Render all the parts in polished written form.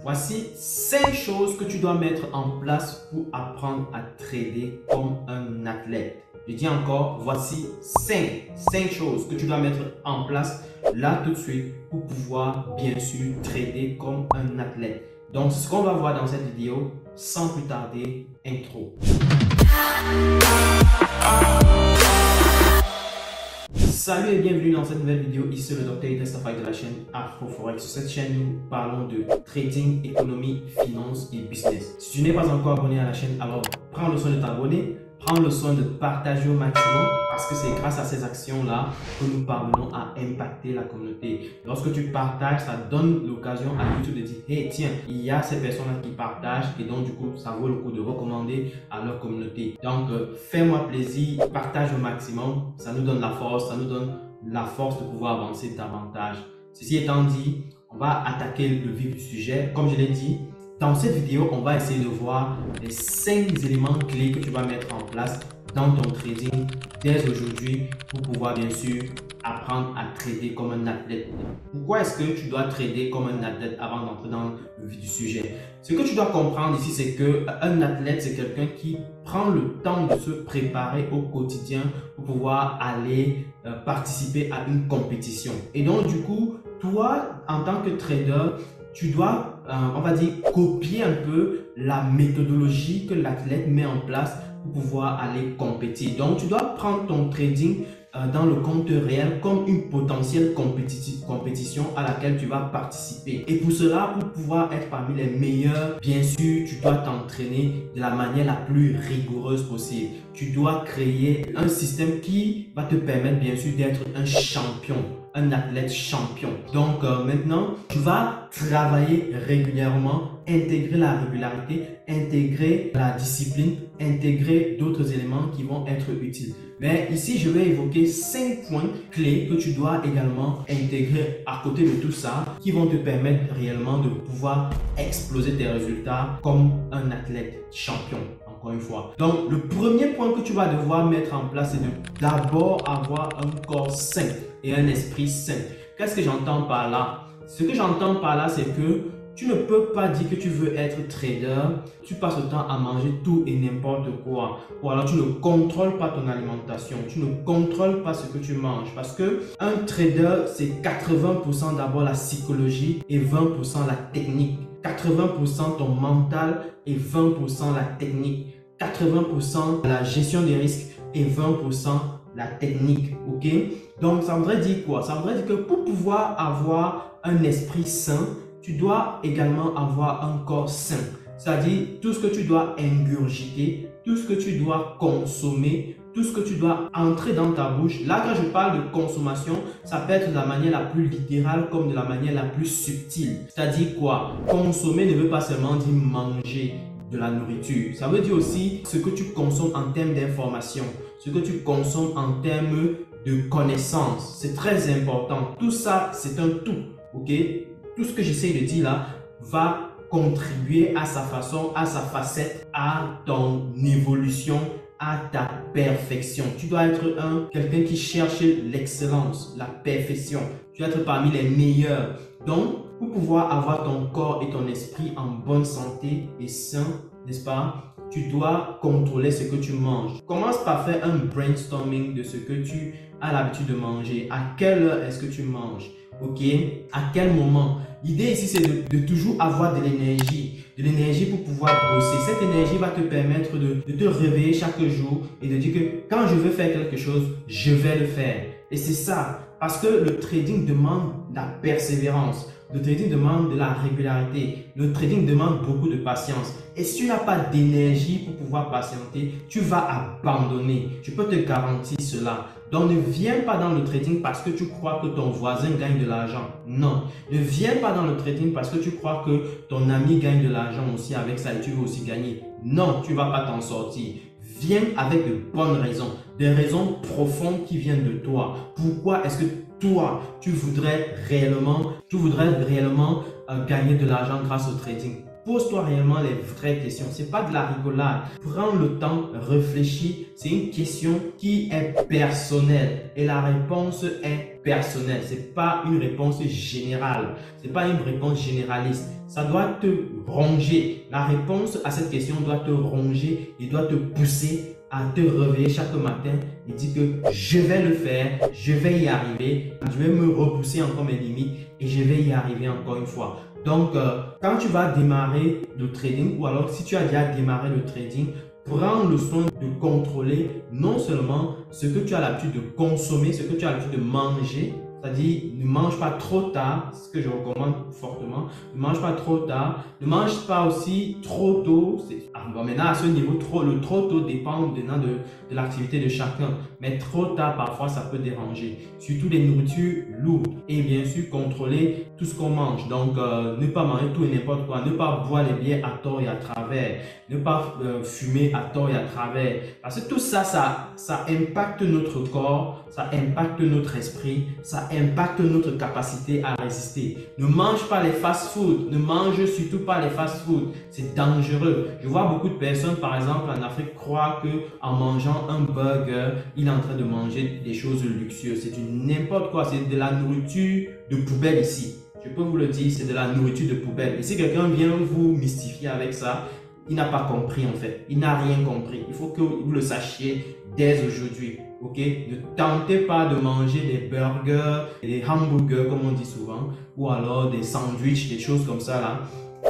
Voici 5 choses que tu dois mettre en place pour apprendre à trader comme un athlète. Je dis encore, voici 5 choses que tu dois mettre en place là tout de suite pour pouvoir bien sûr trader comme un athlète. Donc, c'est ce qu'on va voir dans cette vidéo. Sans plus tarder, intro. Salut et bienvenue dans cette nouvelle vidéo. Ici le Dr. Idriss Tafai de la chaîne AfroForex. Sur cette chaîne, nous parlons de trading, économie, finance et business. Si tu n'es pas encore abonné à la chaîne, alors prends le soin de t'abonner. Prends le soin de partager au maximum parce que c'est grâce à ces actions-là que nous parvenons à impacter la communauté. Lorsque tu partages, ça donne l'occasion à YouTube de dire « Hey, tiens, il y a ces personnes-là qui partagent et donc du coup, ça vaut le coup de recommander à leur communauté. » Donc, fais-moi plaisir, partage au maximum. Ça nous donne la force, de pouvoir avancer davantage. Ceci étant dit, on va attaquer le vif du sujet. Comme je l'ai dit, dans cette vidéo, on va essayer de voir les 5 éléments clés que tu vas mettre en place dans ton trading dès aujourd'hui pour pouvoir bien sûr apprendre à trader comme un athlète. Pourquoi est-ce que tu dois trader comme un athlète avant d'entrer dans le vif du sujet? Ce que tu dois comprendre ici, c'est qu'un athlète, c'est quelqu'un qui prend le temps de se préparer au quotidien pour pouvoir aller participer à une compétition. Et donc du coup, toi, en tant que trader, tu dois, on va dire, copier un peu la méthodologie que l'athlète met en place pour pouvoir aller compétir. Donc, tu dois prendre ton trading dans le compte réel comme une potentielle compétition à laquelle tu vas participer. Et pour cela, pour pouvoir être parmi les meilleurs, bien sûr, tu dois t'entraîner de la manière la plus rigoureuse possible. Tu dois créer un système qui va te permettre, bien sûr, d'être un champion. Un athlète champion. Donc maintenant, tu vas travailler régulièrement, intégrer la régularité, intégrer la discipline, intégrer d'autres éléments qui vont être utiles. Mais ici, je vais évoquer 5 points clés que tu dois également intégrer à côté de tout ça qui vont te permettre réellement de pouvoir exploser tes résultats comme un athlète champion. Encore une fois. Donc, le premier point que tu vas devoir mettre en place, c'est de d'abord avoir un corps sain et un esprit sain. Qu'est-ce que j'entends par là? Ce que j'entends par là, c'est que tu ne peux pas dire que tu veux être trader, tu passes le temps à manger tout et n'importe quoi. Ou alors tu ne contrôles pas ton alimentation, tu ne contrôles pas ce que tu manges. Parce que un trader, c'est 80% d'abord la psychologie et 20% la technique. 80% ton mental et 20% la technique. 80% la gestion des risques et 20% la technique. Ok? Donc, ça voudrait dire quoi? Ça voudrait dire que pour pouvoir avoir un esprit sain, tu dois également avoir un corps sain. C'est-à-dire tout ce que tu dois ingurgiter, tout ce que tu dois consommer, tout ce que tu dois entrer dans ta bouche. Là, quand je parle de consommation, ça peut être de la manière la plus littérale comme de la manière la plus subtile. C'est-à-dire quoi? Consommer ne veut pas seulement dire manger de la nourriture. Ça veut dire aussi ce que tu consommes en termes d'information, ce que tu consommes en termes de connaissances. C'est très important. Tout ça, c'est un tout. Ok? Tout ce que j'essaie de dire là va contribuer à sa façon, à sa facette, à ton évolution, à ta perfection. Tu dois être quelqu'un qui cherche l'excellence, la perfection. Tu dois être parmi les meilleurs. Donc, pour pouvoir avoir ton corps et ton esprit en bonne santé et sain, n'est-ce pas, tu dois contrôler ce que tu manges. Commence par faire un brainstorming de ce que tu as l'habitude de manger. À quelle heure est-ce que tu manges? Ok? À quel moment? L'idée ici, c'est de toujours avoir de l'énergie pour pouvoir bosser. Cette énergie va te permettre de te réveiller chaque jour et de dire que quand je veux faire quelque chose, je vais le faire. Et c'est ça, parce que le trading demande de la persévérance. Le trading demande de la régularité. Le trading demande beaucoup de patience. Et si tu n'as pas d'énergie pour pouvoir patienter, tu vas abandonner. Je peux te garantir cela. Donc, ne viens pas dans le trading parce que tu crois que ton voisin gagne de l'argent. Non. Ne viens pas dans le trading parce que tu crois que ton ami gagne de l'argent aussi avec ça et tu veux aussi gagner. Non, tu ne vas pas t'en sortir. Viens avec de bonnes raisons. Des raisons profondes qui viennent de toi. Pourquoi est-ce que toi, tu voudrais réellement gagner de l'argent grâce au trading? pose-toi réellement les vraies questions. C'est pas de la rigolade. Prends le temps, réfléchis. C'est une question qui est personnelle et la réponse est personnelle. C'est pas une réponse générale. C'est pas une réponse généraliste. Ça doit te ronger. La réponse à cette question doit te ronger et doit te pousser à te réveiller chaque matin et dire que je vais le faire, je vais y arriver, je vais me repousser encore mes limites et je vais y arriver encore une fois. Donc, quand tu vas démarrer le trading ou alors si tu as déjà démarré le trading, prends le soin de contrôler non seulement ce que tu as l'habitude de consommer, ce que tu as l'habitude de manger, c'est-à-dire ne mange pas trop tard, ce que je recommande fortement, ne mange pas trop tard, ne mange pas aussi trop tôt. Maintenant à ce niveau, le trop tôt dépend maintenant de l'activité de chacun, mais trop tard parfois ça peut déranger, surtout les nourritures lourdes et bien sûr contrôler tout ce qu'on mange, donc ne pas manger tout et n'importe quoi, ne pas boire les bières à tort et à travers, ne pas fumer à tort et à travers, parce que tout ça, ça impacte notre corps, ça impacte notre esprit, ça impacte notre capacité à résister. Ne mange pas les fast-food, ne mange surtout pas les fast-food, c'est dangereux. Je vois beaucoup de personnes par exemple en Afrique croire que en mangeant un burger, il est en train de manger des choses luxueuses. C'est n'importe quoi, c'est de la nourriture de poubelle ici. Je peux vous le dire, c'est de la nourriture de poubelle. Et si quelqu'un vient vous mystifier avec ça, il n'a pas compris en fait. Il n'a rien compris. Il faut que vous le sachiez dès aujourd'hui. Ok? Ne tentez pas de manger des burgers, des hamburgers comme on dit souvent, ou alors des sandwichs, des choses comme ça là.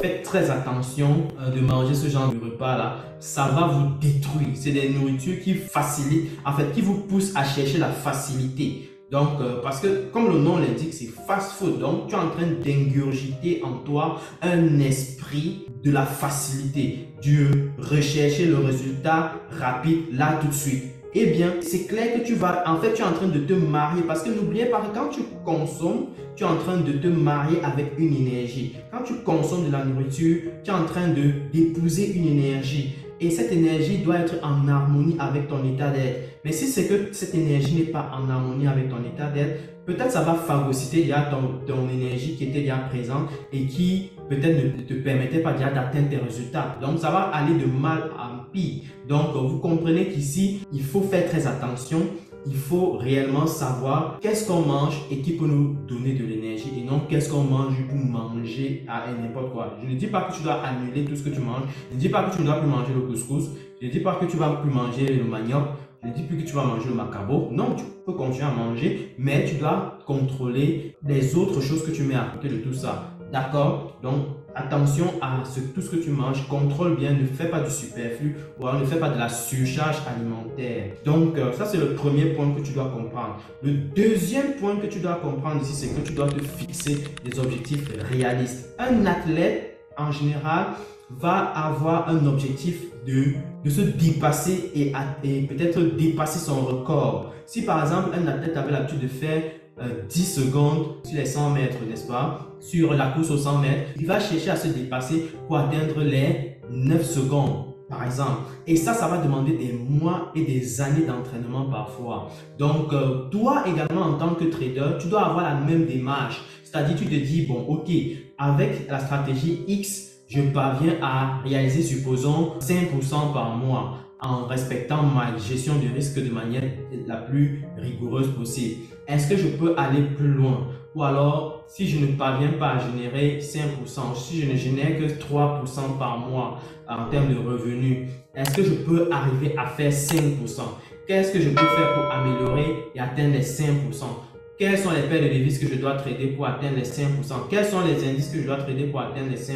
Faites très attention de manger ce genre de repas là. Ça va vous détruire. C'est des nourritures qui facilitent, en fait, qui vous poussent à chercher la facilité. Donc, parce que comme le nom l'indique, c'est fast food. Donc, tu es en train d'ingurgiter en toi un esprit de la facilité, de rechercher le résultat rapide là tout de suite. Eh bien, c'est clair que tu es en train de te marier parce que n'oubliez pas que quand tu consommes, tu es en train de te marier avec une énergie. Quand tu consommes de la nourriture, tu es en train d'épouser une énergie. Et cette énergie doit être en harmonie avec ton état d'être. Mais si c'est que cette énergie n'est pas en harmonie avec ton état d'être, peut-être ça va phagocyter déjà ton énergie qui était déjà présente et qui peut-être ne te permettait pas déjà d'atteindre tes résultats. Donc ça va aller de mal en pire. Donc vous comprenez qu'ici, il faut faire très attention. Il faut réellement savoir qu'est-ce qu'on mange et qui peut nous donner de l'énergie et non qu'est-ce qu'on mange pour manger à n'importe quoi. Je ne dis pas que tu dois annuler tout ce que tu manges. Je ne dis pas que tu ne dois plus manger le couscous. Je ne dis pas que tu vas plus manger le manioc. Je ne dis plus que tu vas manger le macabo. Non, tu peux continuer à manger, mais tu dois contrôler les autres choses que tu mets à côté de tout ça. D'accord? Donc, attention à tout ce que tu manges. Contrôle bien, ne fais pas du superflu ou alors ne fais pas de la surcharge alimentaire. Donc, ça, c'est le premier point que tu dois comprendre. Le deuxième point que tu dois comprendre ici, c'est que tu dois te fixer des objectifs réalistes. Un athlète, en général, va avoir un objectif de se dépasser et peut-être dépasser son record. Si par exemple, un athlète avait l'habitude de faire 10 secondes sur les 100 mètres, n'est-ce pas? Sur la course aux 100 mètres, il va chercher à se dépasser pour atteindre les 9 secondes, par exemple. Et ça va demander des mois et des années d'entraînement parfois. Donc, toi également en tant que trader, tu dois avoir la même démarche. C'est-à-dire, tu te dis, bon, ok, avec la stratégie X, je parviens à réaliser, supposons, 5% par mois en respectant ma gestion du risque de manière la plus rigoureuse possible. Est-ce que je peux aller plus loin? Ou alors, si je ne parviens pas à générer 5%, si je ne génère que 3% par mois en termes de revenus, est-ce que je peux arriver à faire 5%? Qu'est-ce que je peux faire pour améliorer et atteindre les 5%? Quelles sont les paires de devises que je dois trader pour atteindre les 5%? Quels sont les indices que je dois trader pour atteindre les 5%?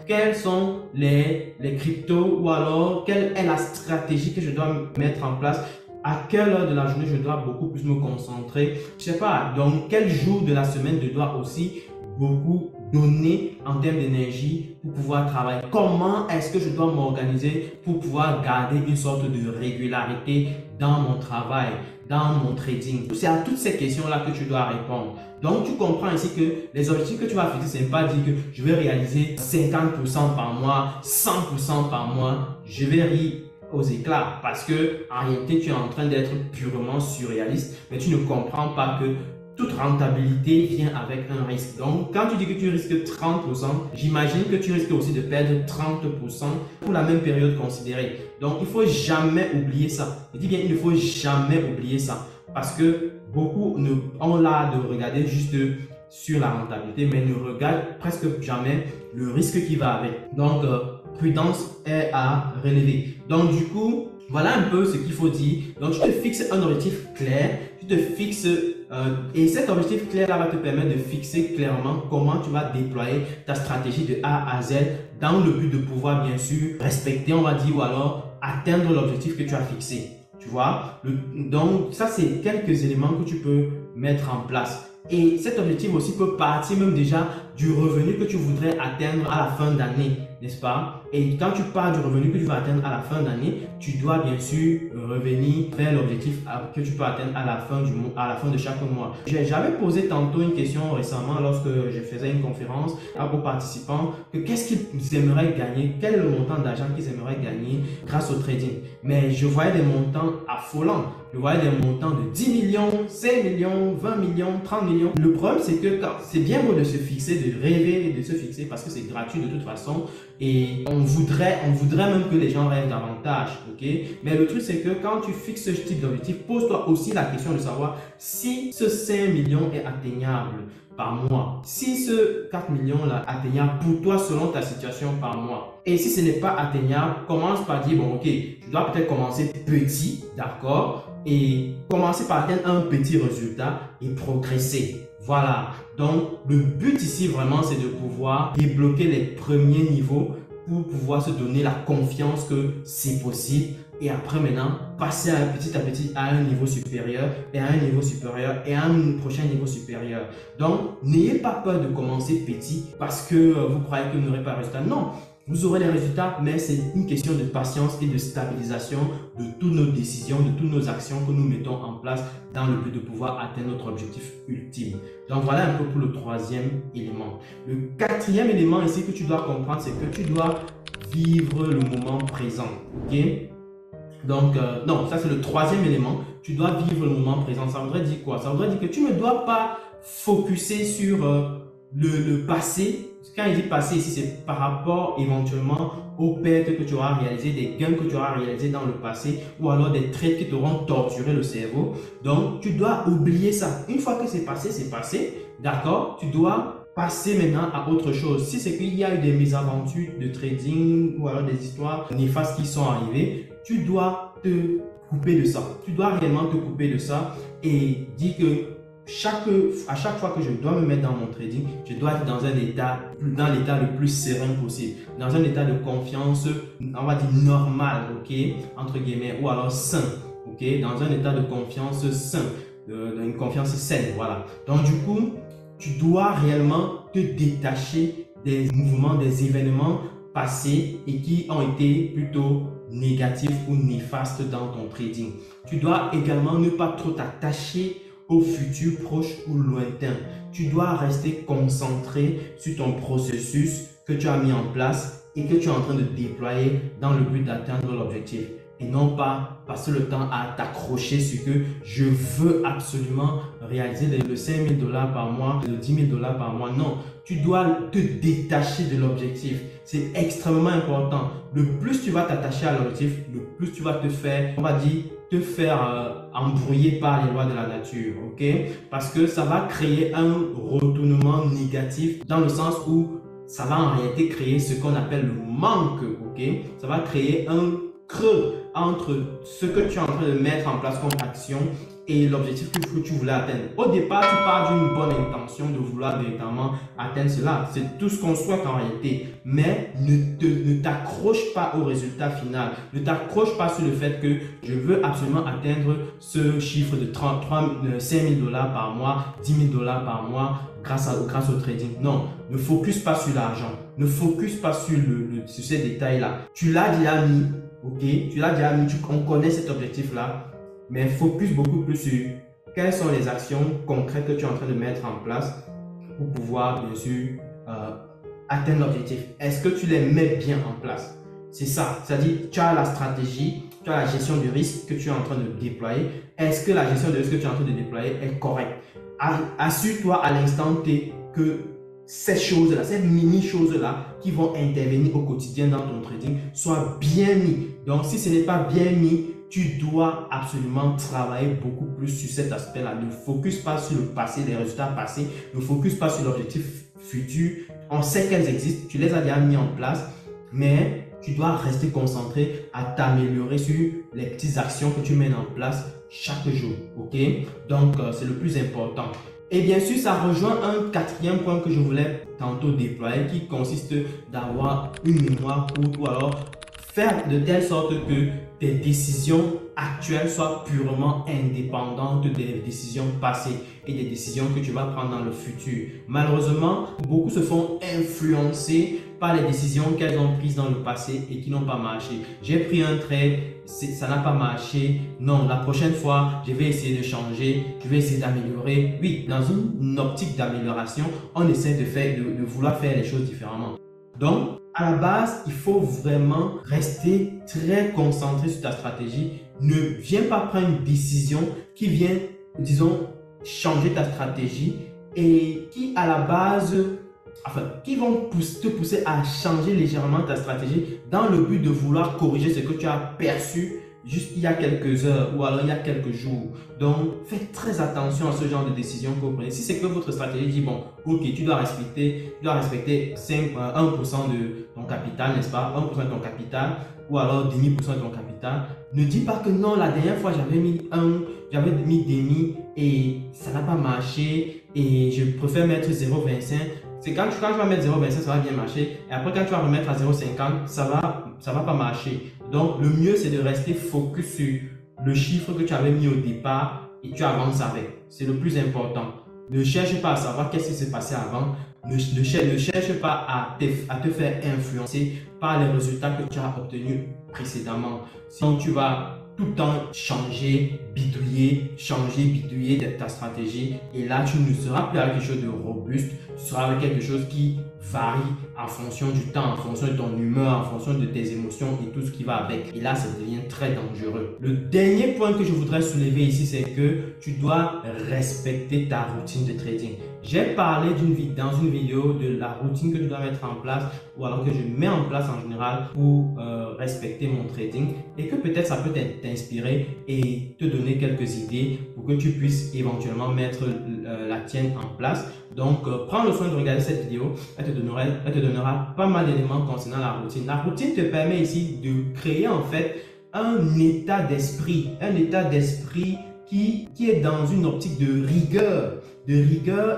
Quels sont les cryptos ou alors quelle est la stratégie que je dois mettre en place? À quelle heure de la journée je dois beaucoup plus me concentrer? Je ne sais pas, donc quel jour de la semaine je dois aussi beaucoup donner en termes d'énergie pour pouvoir travailler? Comment est-ce que je dois m'organiser pour pouvoir garder une sorte de régularité dans mon travail, dans mon trading? C'est à toutes ces questions-là que tu dois répondre. Donc, tu comprends ici que les objectifs que tu vas fixer, ce n'est pas dire que je vais réaliser 50% par mois, 100% par mois. Je vais rire aux éclats parce que en réalité, tu es en train d'être purement surréaliste, mais tu ne comprends pas que toute rentabilité vient avec un risque. Donc, quand tu dis que tu risques 30%, j'imagine que tu risques aussi de perdre 30% pour la même période considérée. Donc, il ne faut jamais oublier ça. Je dis bien, il ne faut jamais oublier ça. Parce que beaucoup ont l'art de regarder juste sur la rentabilité, mais ne regardent presque jamais le risque qui va avec. Donc, prudence est à relever. Donc, du coup, voilà un peu ce qu'il faut dire. Donc, tu te fixes un objectif clair, tu te fixes et cet objectif clair-là va te permettre de fixer clairement comment tu vas déployer ta stratégie de A à Z dans le but de pouvoir bien sûr respecter, on va dire, ou alors atteindre l'objectif que tu as fixé. Tu vois? Donc, ça, c'est quelques éléments que tu peux mettre en place. Et cet objectif aussi peut partir même déjà du revenu que tu voudrais atteindre à la fin d'année, n'est-ce pas? Et quand tu pars du revenu que tu vas atteindre à la fin d'année, tu dois bien sûr revenir vers l'objectif que tu peux atteindre à la fin du mois, à la fin de chaque mois. J'avais posé tantôt une question récemment lorsque je faisais une conférence aux participants que qu'est-ce qu'ils aimeraient gagner, quel est le montant d'argent qu'ils aimeraient gagner grâce au trading. Mais je voyais des montants affolants. Je voyais des montants de 10 millions, 5 millions, 20 millions, 30 millions. Le problème, c'est que c'est bien beau de se fixer, de rêver, de se fixer parce que c'est gratuit de toute façon. Et on voudrait même que les gens rêvent davantage, ok? Mais le truc, c'est que quand tu fixes ce type d'objectif, pose-toi aussi la question de savoir si ce 5 millions est atteignable par mois. Si ce 4 millions-là est atteignable pour toi selon ta situation par mois. Et si ce n'est pas atteignable, commence par dire, bon, ok, tu dois peut-être commencer petit, d'accord? Et commencer par atteindre un petit résultat et progresser. Voilà. Donc, le but ici vraiment, c'est de pouvoir débloquer les premiers niveaux pour pouvoir se donner la confiance que c'est possible. Et après maintenant, passer petit à petit à un niveau supérieur et à un niveau supérieur et à un prochain niveau supérieur. Donc, n'ayez pas peur de commencer petit parce que vous croyez que vous n'aurez pas de résultat. Non, vous aurez les résultats, mais c'est une question de patience et de stabilisation de toutes nos décisions, de toutes nos actions que nous mettons en place dans le but de pouvoir atteindre notre objectif ultime. Donc, voilà un peu pour le troisième élément. Le quatrième élément ici que tu dois comprendre, c'est que tu dois vivre le moment présent. Ok? Donc, non, ça c'est le troisième élément. Tu dois vivre le moment présent. Ça voudrait dire quoi? Ça voudrait dire que tu ne dois pas focuser sur le passé. Quand il dit passé ici, c'est par rapport éventuellement aux pertes que tu auras réalisées, des gains que tu auras réalisés dans le passé ou alors des traits qui t'auront torturé le cerveau. Donc, tu dois oublier ça. Une fois que c'est passé, d'accord? Tu dois passer maintenant à autre chose. Si c'est qu'il y a eu des mésaventures de trading ou alors des histoires néfastes qui sont arrivées, tu dois te couper de ça. Tu dois réellement te couper de ça et dire que à chaque fois que je dois me mettre dans mon trading, je dois être dans l'état le plus serein possible, dans un état de confiance, on va dire normal, ok, entre guillemets, ou alors sain, ok, dans un état de confiance sain, une confiance saine, voilà. Donc du coup, tu dois réellement te détacher des mouvements, des événements passés et qui ont été plutôt négatifs ou néfastes dans ton trading. Tu dois également ne pas trop t'attacher au futur proche ou lointain. Tu dois rester concentré sur ton processus que tu as mis en place et que tu es en train de déployer dans le but d'atteindre l'objectif. Et non pas passer le temps à t'accrocher sur que je veux absolument réaliser le 5 000 $ par mois, le 10 000 $ par mois. Non, tu dois te détacher de l'objectif. C'est extrêmement important. Le plus tu vas t'attacher à l'objectif, le plus tu vas te faire, on va dire, embrouiller par les lois de la nature, ok? Parce que ça va créer un retournement négatif dans le sens où ça va en réalité créer ce qu'on appelle le manque, ok? Ça va créer un creux entre ce que tu es en train de mettre en place comme action et l'objectif que tu voulais atteindre. Au départ, tu pars d'une bonne intention de vouloir véritablement atteindre cela. C'est tout ce qu'on souhaite en réalité. Mais ne t'accroche pas au résultat final. Ne t'accroche pas sur le fait que je veux absolument atteindre ce chiffre de 5 000 $ par mois, 10 000 $ par mois grâce au trading. Non, ne focus pas sur l'argent. Ne focus pas sur ces détails-là. Tu l'as déjà mis. Ok, tu l'as déjà mis, on connaît cet objectif-là, mais focus beaucoup plus sur quelles sont les actions concrètes que tu es en train de mettre en place pour pouvoir, bien sûr, atteindre l'objectif. Est-ce que tu les mets bien en place? C'est ça, c'est-à-dire tu as la stratégie, tu as la gestion du risque que tu es en train de déployer. Est-ce que la gestion de risque que tu es en train de déployer est correcte? assure-toi à l'instant T que ces choses-là, ces mini-choses-là qui vont intervenir au quotidien dans ton trading soient bien mis. Donc, si ce n'est pas bien mis, tu dois absolument travailler beaucoup plus sur cet aspect-là. Ne focus pas sur le passé, les résultats passés. Ne focus pas sur l'objectif futur. On sait qu'elles existent, tu les as déjà mis en place, mais tu dois rester concentré à t'améliorer sur les petites actions que tu mets en place chaque jour. Ok? Donc, c'est le plus important. Et bien sûr, ça rejoint un quatrième point que je voulais tantôt déployer qui consiste d'avoir une mémoire courte ou alors faire de telle sorte que tes décisions actuelles soient purement indépendantes des décisions passées et des décisions que tu vas prendre dans le futur. Malheureusement, beaucoup se font influencer par les décisions qu'elles ont prises dans le passé et qui n'ont pas marché. J'ai pris un trade, ça n'a pas marché. Non, la prochaine fois, je vais essayer de changer, je vais essayer d'améliorer. Oui, dans une optique d'amélioration, on essaie de vouloir faire les choses différemment. Donc, à la base, il faut vraiment rester très concentré sur ta stratégie. Ne viens pas prendre une décision qui vient, disons, changer ta stratégie et qui, à la base, qui vont te pousser à changer légèrement ta stratégie dans le but de vouloir corriger ce que tu as perçu juste il y a quelques heures ou alors il y a quelques jours. Donc, faites très attention à ce genre de décision que vous prenez. Si c'est que votre stratégie dit, bon, ok, tu dois respecter 1% de ton capital, n'est-ce pas? 1% de ton capital ou alors 10% de ton capital. Ne dis pas que non, la dernière fois, j'avais mis demi et ça n'a pas marché et je préfère mettre 0,25. C'est quand tu vas mettre 0,25, ça va bien marcher. Et après, quand tu vas remettre à 0,50, ça va pas marcher. Donc, le mieux, c'est de rester focus sur le chiffre que tu avais mis au départ et tu avances avec. C'est le plus important. Ne cherche pas à savoir qu'est-ce qui s'est passé avant. Ne cherche pas à te faire influencer par les résultats que tu as obtenus précédemment. Sinon, tu vas tout le temps changer, bidouiller ta stratégie. Et là, tu ne seras plus avec quelque chose de robuste. Tu seras avec quelque chose qui varie en fonction du temps, en fonction de ton humeur, en fonction de tes émotions et tout ce qui va avec. Et là, ça devient très dangereux. Le dernier point que je voudrais soulever ici, c'est que tu dois respecter ta routine de trading. J'ai parlé dans une vidéo de la routine que tu dois mettre en place ou alors que je mets en place en général pour respecter mon trading et que peut-être ça peut t'inspirer et te donner quelques idées pour que tu puisses éventuellement mettre la tienne en place. Donc, prends le soin de regarder cette vidéo. Elle te donnera pas mal d'éléments concernant la routine. La routine te permet ici de créer en fait un état d'esprit qui est dans une optique de rigueur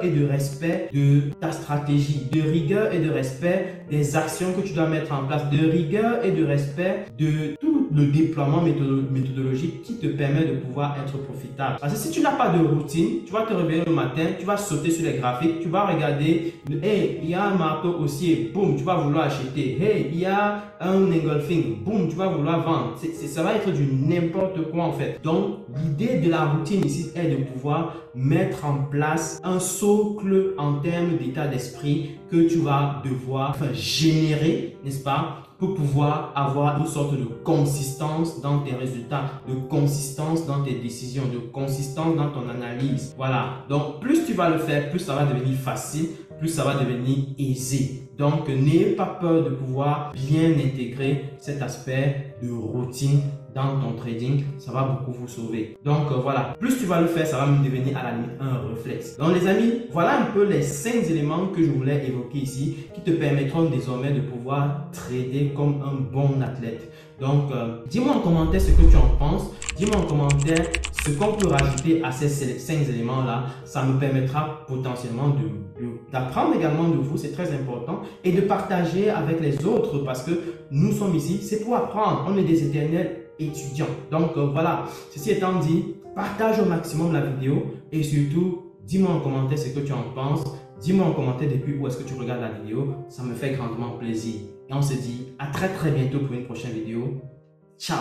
et de respect de ta stratégie, de rigueur et de respect des actions que tu dois mettre en place, de rigueur et de respect de tout le déploiement méthodologique qui te permet de pouvoir être profitable. Parce que si tu n'as pas de routine, tu vas te réveiller le matin, tu vas sauter sur les graphiques, tu vas regarder, hey, il y a un marteau haussier, boum, tu vas vouloir acheter, hey, il y a un engulfing, boum, tu vas vouloir vendre. Ça va être du n'importe quoi en fait. Donc, l'idée de la routine ici est de pouvoir mettre en place un socle en termes d'état d'esprit que tu vas devoir générer, n'est-ce pas, pour pouvoir avoir une sorte de consistance dans tes résultats, de consistance dans tes décisions, de consistance dans ton analyse. Voilà. Donc, plus tu vas le faire, plus ça va devenir facile, plus ça va devenir aisé. Donc, n'ayez pas peur de pouvoir bien intégrer cet aspect de routine dans ton trading, ça va beaucoup vous sauver. Donc voilà, plus tu vas le faire, ça va même devenir à la limite un réflexe. Donc les amis, voilà un peu les 5 éléments que je voulais évoquer ici qui te permettront désormais de pouvoir trader comme un bon athlète. Donc dis-moi en commentaire ce que tu en penses, dis-moi en commentaire ce qu'on peut rajouter à ces 5 éléments là. Ça me permettra potentiellement d'apprendre également de vous, c'est très important, et de partager avec les autres parce que nous sommes ici, c'est pour apprendre, on est des éternels étudiants. Donc voilà, ceci étant dit, partage au maximum la vidéo et surtout, dis-moi en commentaire ce que tu en penses. Dis-moi en commentaire depuis où est-ce que tu regardes la vidéo. Ça me fait grandement plaisir. Et on se dit à très bientôt pour une prochaine vidéo. Ciao!